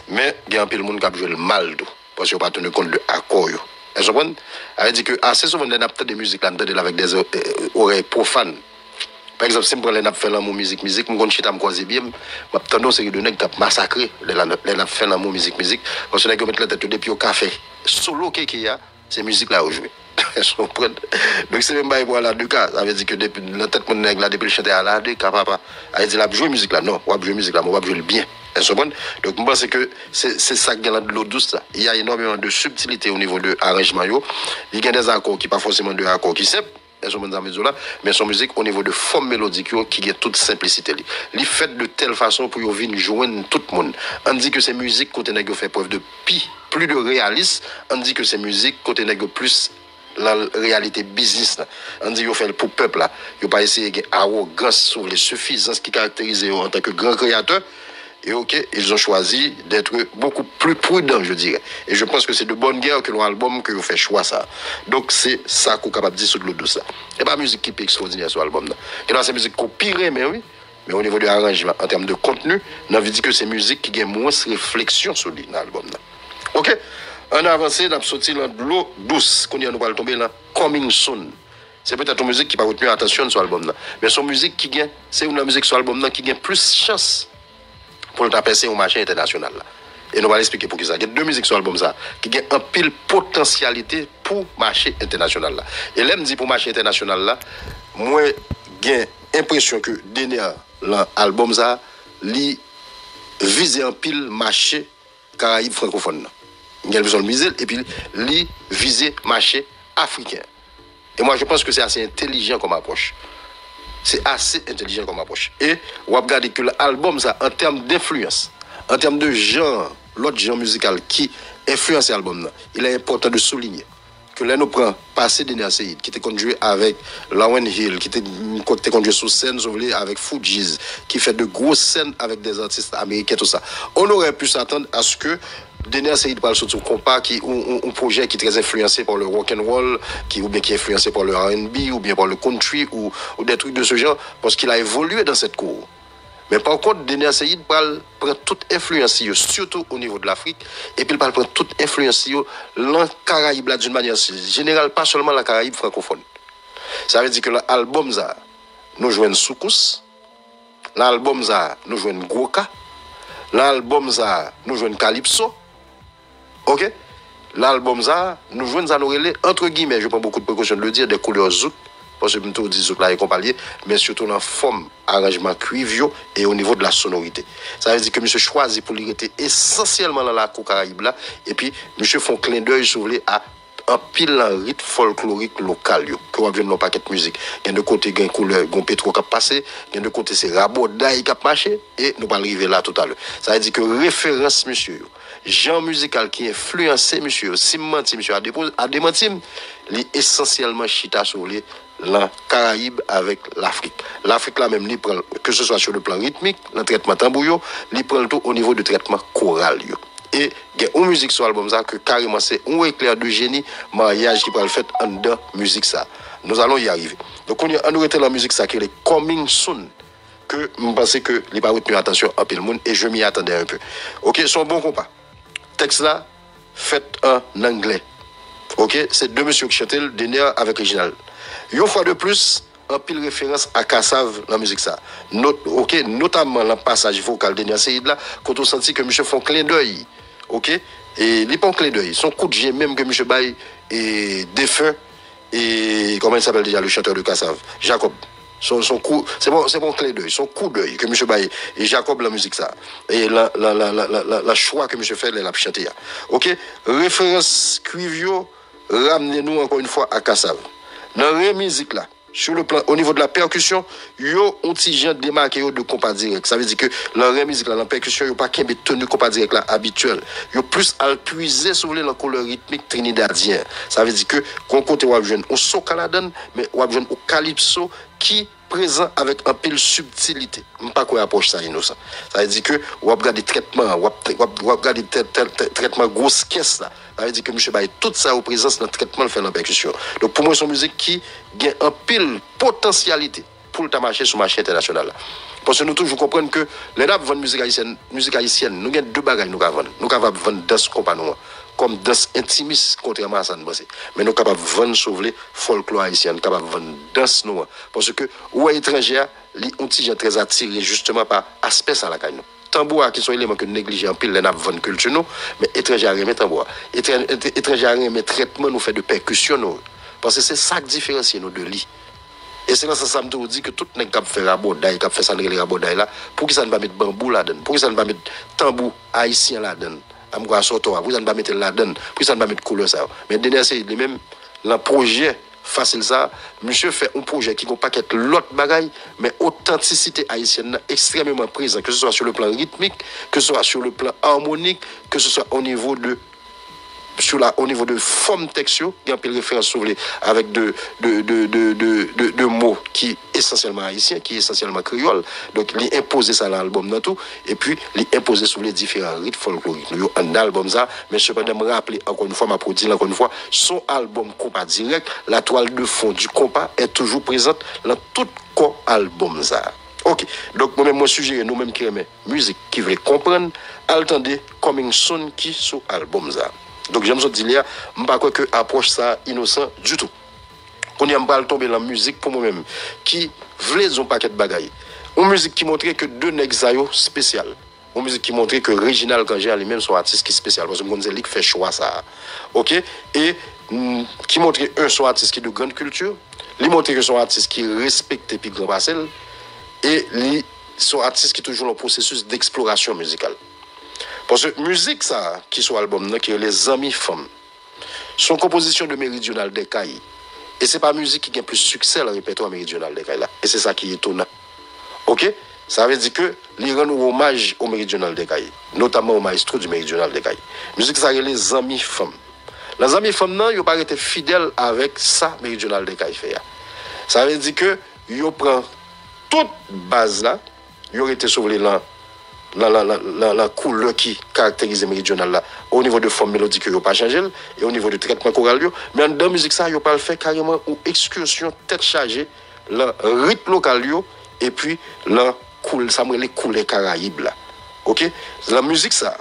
mais il y a un peu de monde qui a joué le mal parce qu'il n'a pas tenu compte de l'accord. Vous comprenez? Elle dit que assez souvent, on a peut-être des musiques là, avec des oreilles profanes. Par exemple, si je prends les nappes fait l'amour musique, je me croise bien, je tendance c'est de nèg t'a massacré les nappes fait l'amour musique, parce que nèg mettre la tête depuis au café. Solo qui y a, c'est musique là où jouer. Donc c'est même pas pour la deux cas, ça veut dire que depuis la tête mon nèg là depuis le chanter à la deux cas papa. Elle dit la jouer musique là, non, on va jouer musique là, on va jouer le bien. Donc je pense que c'est ça qui est dans l'eau douce là. Il y a énormément de subtilité au niveau de l'arrangement. Il y a des accords qui pas forcément de accords qui simples. Mais son musique au niveau de forme mélodique qui a toute simplicité. Il fait de telle façon pour venir joindre tout le monde. On dit que c'est musique côté nèg fait preuve de plus de réalisme. On dit que c'est musique côté nèg plus la réalité business là. On dit qu'il fait pour peuple là. Il pas essayer arrogance sur les suffisances qui caractérisent en tant que grand créateur. Et ok, ils ont choisi d'être beaucoup plus prudents, je dirais. Et je pense que c'est de bonne guerre que l'album que vous faites choix ça. Donc c'est ça qu'on est capable de dire sur l'eau douce là. Et pas musique qui est extraordinaire sur l'album là. Et là c'est musique qu'on pire, mais oui. Mais au niveau de l'arrangement, en termes de contenu, on a dit que c'est musique qui a moins de réflexion sur l'album là. Ok, on a avancé, on a sorti dans l'eau douce, qu'on y a nous va tomber là, Coming Soon. C'est peut-être une musique qui va retenir attention sur l'album là. Mais son musique qui gagne, c'est une musique sur l'album là qui gagne plus chance pour le passer au marché international là. Et nous allons expliquer pour qui ça. Il y a deux musiques sur l'album ça qui ont un pile potentialité pour le marché international là. Et là, me dit pour le marché international là, moi j'ai l'impression que dernier l'album ça li vise un pile marché Caraïbes francophone. Il y a besoin de miser et puis li viser marché africain. Et moi je pense que c'est assez intelligent comme approche. C'est assez intelligent comme approche. Et on va regarder que l'album, ça, en termes d'influence, en termes de genre, l'autre genre musical qui influence l'album, il est important de souligner que là nous prenons passé Denia Seyd, qui était conduit avec Lawen Hill, qui était conduit sur scène avec Fugees, qui fait de grosses scènes avec des artistes américains, tout ça. On aurait pu s'attendre à ce que Denia Seyd parle sur son compas, un projet qui est très influencé par le rock and roll, ou bien qui est influencé par le R&B, ou bien par le country, ou des trucs de ce genre, parce qu'il a évolué dans cette cour. Mais par contre, Denia Seyd prend toute influence, surtout au niveau de l'Afrique, et puis il prend toute influence dans la Caraïbe d'une manière générale, pas seulement la Caraïbe francophone. Ça veut dire que l'album ça, nous jouons Soukous, l'album ça, nous jouons Gwoka, l'album ça, nous jouons Calypso, ok? L'album ça, nous jouons Zanorele, entre guillemets, je prends beaucoup de précautions de le dire, des couleurs zouk, parce que je dis zouk là et compagnie, mais surtout dans la forme, arrangement cuivio et au niveau de la sonorité. Ça veut dire que monsieur choisit pour l'irriter essentiellement dans la Caraïbe là, et puis monsieur font clin d'œil sur à un pile rythme folklorique local que on vient dans paquet de musique. Il y a de côté gain couleur, gon pétro qui a passé, il y a de côté c'est Rabodaï qui a marché et nous allons arriver là tout à l'heure. Ça veut dire que référence monsieur, genre musical qui influencé monsieur, si menti monsieur a démenti, il est essentiellement chita sur la Caraïbe avec l'Afrique. L'Afrique là même, que ce soit sur le plan rythmique, le traitement tambouyo, il prend le tout au niveau du traitement choral. Et il y a une musique sur l'album ça que carrément c'est un éclair de génie, mariage qui peut le faire en dedans musique ça. Nous allons y arriver. Donc on a arrêté la musique ça qui est Coming Soon, que je pensais que il pas retenu attention à le monde et je m'y attendais un peu. OK, son bon compas. Texte là fait en anglais. OK, c'est deux monsieur qui chantent le Denia avec original. Une fois de plus, un pile référence à Kassav la musique ça. OK, notamment le passage vocal de Denia Seyd là, quand on sentit que monsieur font clin d'œil. OK, et il prend clin d'œil, son coup de jet même que monsieur Baye et défunt et comment il s'appelle déjà le chanteur de Kassav, Jacob. Son coup, c'est bon clin d'œil, son coup d'œil que monsieur Baye et Jacob la musique ça. Et la choix que monsieur fait la chanter. OK, référence cuivio, ramenez-nous encore une fois à Kassav. Dans la musique là, sur le plan, au niveau de la percussion, yo un petit genre démarqué de compas direct. Ça veut dire que la musique là, la percussion, yo pas qu'un tenu compas direct là habituel. Yo plus à puiser sur la couleur rythmique trinidadien. Ça veut dire que qu'on côté ou jeune on soca la donne, mais ou jeune au calypso qui présent avec un peu de subtilité. Pas quoi approche ça innocent. Ça veut dire que ou regarder traitement, ou regarder traitement grosse caisse là. Ça veut dire que monsieur Baye toute sa présence dans le traitement le fait dans percussion. Donc pour moi c'est une musique qui gagne un pile potentialité pour le marché sur le marché international. Parce que nous toujours comprenons que les nappes vendent musique haïtienne, nous avons deux bagages nous avons. Nous avons vendre danse compagnon comme danse intimiste contrairement à ça nous penser. Mais nous capables vendre sauver folklore haïtien, capables vendre danse nous parce que ou étranger li ont très attiré justement par aspect ça la caille nous. Tambour qui sont éléments que nous négligeons en pile les nappes vendre culture nous, mais étranger remet tambour. Étranger remet traitement nous fait de percussion nous parce que c'est ça qui différencie nous de lui. Et c'est là que ça me dit que tout n'est qu'à faire rabodaï, qu'à faire ça les rabodaï là, pour que ça ne va mettre bambou là-dedans, pour que ça ne va mettre tambour haïtien là-dedans. Amgwa soto, pour que ça ne va mettre là-dedans, pour que ça ne va mettre couleur ça. Mais Denia Seyd lui-même, le projet facile ça, monsieur fait un projet qui ne va pas être l'autre bagaille, mais authenticité haïtienne extrêmement présente, que ce soit sur le plan rythmique, que ce soit sur le plan harmonique, que ce soit au niveau de au niveau de forme textuelle, il y a un peu de référence avec de mots qui essentiellement haïtiens, qui essentiellement créole. Donc, il imposé ça dans l'album dans tout, et puis il imposé sur les différents rythmes folkloriques. Nous avons un album ça, mais cependant, me rappeler encore une fois, ma produit encore une fois, son album compas direct, la toile de fond du compas est toujours présente dans tout album ça. Ok, donc moi-même, moi suggère nous-mêmes qui aimons musique, qui veulent comprendre, attendez Coming Soon qui sur album ça. Donc j'aime ça dire là, je ne pas que approche ça innocent du tout. On y a pas tomber dans la musique pour moi-même qui voulait un paquet de bagailles. Une musique qui montrait que deux nègres spécial. Une musique qui montrait que Reginald Kangé lui-même son artiste qui est spécial parce que Gonzalik fait choix ça. OK et qui montrait son artiste qui est de grande culture, lui montrer que son artiste qui respecte et puis grand parcelle et lui son artiste qui est toujours en processus d'exploration musicale. Parce que musique ça qui sur album qui est les amis femmes. Son composition de méridional des Cailles. Et c'est pas musique qui a plus succès dans le répertoire méridional des Cailles là. Et c'est ça qui est étonnant. OK? Ça veut dire que les rend hommage au méridional des Cailles, notamment au maestro du méridional des Cailles. Musique ça les amis femmes. Les amis femmes nan, yo pas été fidèles avec ça méridional de Kaifé. Ça veut dire que yo prend toute base là, yo été sauvé là la couleur qui caractérise méridional là au niveau de forme mélodique yo pas changé et au niveau de traitement choral yo, mais en dans musique ça yo pas le fait carrément ou excursion tête chargée le rythme local yo et puis la cool ça me les couleurs Caraïbes là. OK, la musique ça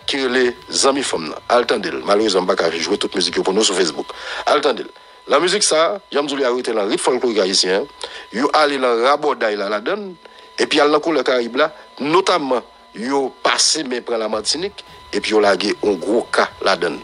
qui les amis femmes là, attendez, malheureusement pas jouer toute musique pour nous sur Facebook. Attendez. La musique ça, j'aime dire arrêter la rythme folklorique haïtien, yo aller dans rabodaille là la donne et puis dans couleur Caraïbe là, notamment yo passé mais prend la Martinique et puis yo lagué un gros cas la donne.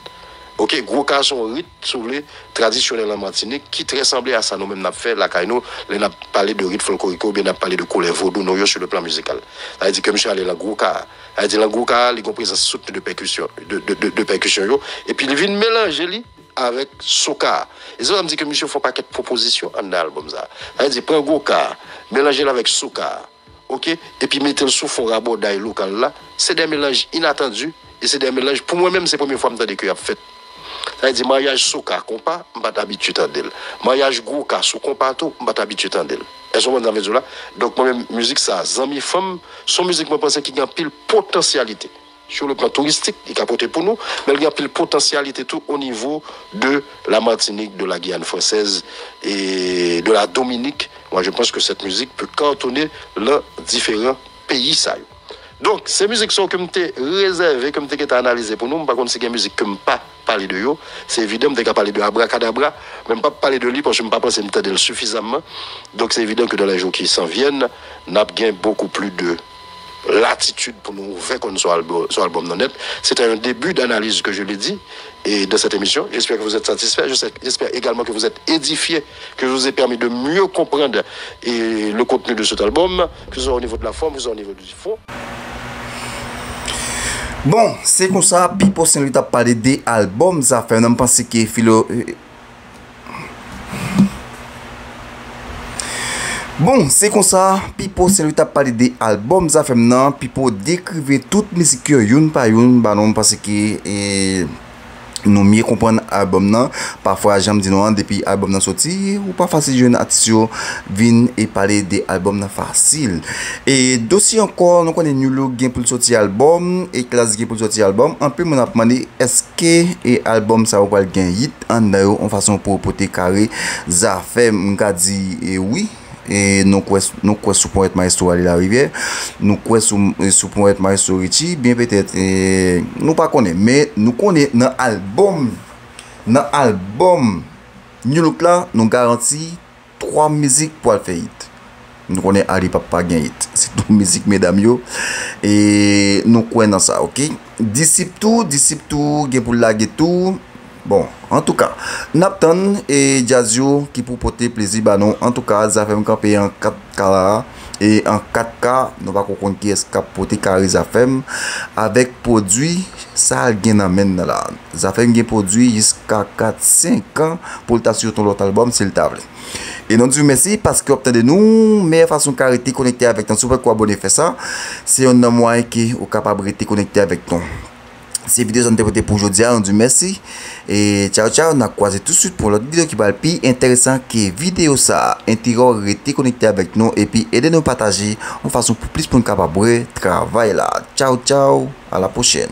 OK, gros cas son rythme sur les traditionnels en Martinique qui très semblé à ça nous même n'a fait la caino, les n'a parlé de rythme folklorique ou bien n'a parlé de couleur vaudou non sur le plan musical. Ça veut dire que monsieur allé dans gros cas, ça veut dire dans gros cas, il compris ça soupe de percussion de percussion yo et puis il vient mélanger li avec soca. Et ça me dit que monsieur faut pas quelque proposition en album ça. Ça veut dire prend gros cas, mélanger avec soca. OK, et puis mettez le sous fond rabodaille local là, c'est des mélanges inattendus et c'est des mélanges pour moi même c'est la première fois que j'ai fait. Ça veut dire mariage soca compas, on pas habitué d'elle. Mariage gros cas sous compas tout, on pas habitué d'elle. Elles sont dans là. Donc moi même musique ça, amis femmes, son musique moi pense qu'il y a pile potentialité sur le plan touristique, il capote pour nous, mais il y a pile potentialité tout au niveau de la Martinique, de la Guyane française et de la Dominique. Moi je pense que cette musique peut cantonner les différents pays ça. Donc, ces musiques sont comme tu réservées, comme tu analysées pour nous. Par contre, c'est une musique que je ne pas parler de yo. C'est évident que je parler de abracadabra, même pas parler de lui parce que je ne pas penser que suffisamment. Donc, c'est évident que dans les jours qui s'en viennent, nous avons beaucoup plus de latitude pour nous faire qu'on soit album non net. C'est un début d'analyse que je l'ai dit et de cette émission. J'espère que vous êtes satisfaits. J'espère également que vous êtes édifiés, que je vous ai permis de mieux comprendre le contenu de cet album, que ce soit au niveau de la forme, que ce soit au niveau du fond. Bon, c'est comme ça, Pipo Saint-Louis a parlé des albums, ça fait, on pense que Philo... Bon, c'est comme ça, Pipo Saint-Louis a parlé des albums, ça fait maintenant, Pipo décrivait toute musique une par une, bah non, parce que... nous mieux comprendre album nan parfois j'aime dire non depuis album nan sorti ou pas facile jeune artiste vinn et parler des albums nan facile et dossier encore nous connaît Nulo gain pour sortir album et classe gain pour sortir album un peu mon a demandé est-ce que et album ça va gain hit en façon pour porter carré ça fait m'ka dit oui. Et nous quoi sous point maestro aller la rivière nous quoi sous point maestro Richie bien peut-être nous pas connaît mais nous connaît dans album New Look là nous garantit 3 musiques pour le faire hit nous connaît Ali Papa gain hit c'est toute musique mesdames yo et nous quoi dans ça OK disciple tout gain pour laguer tout. Bon, en tout cas, Napton et Jazzio qui pour porter plaisir, bah non, en tout cas, ça fait un campé en 4K là, et en 4K, nous va comprendre qui est-ce qui a porté carré ça fait avec produit, ça gain amène là. Ça fait un produit jusqu'à 4-5 ans pour le sur ton autre album, c'est le table. Et nous disons merci parce que obtenez nous meilleure façon de connecter avec nous. Si vous pouvez abonner faire ça, c'est un moyen qui est capable de connecter avec nous. Ces vidéos sont dévotées pour aujourd'hui. On dit merci et ciao ciao. On a croisé tout de suite pour l'autre vidéo qui va être plus intéressant que vidéo ça. Intérêt rester connecté avec nous et puis aidez nous partager en façon pour plus pour nous capable travailler là. Ciao ciao. À la prochaine.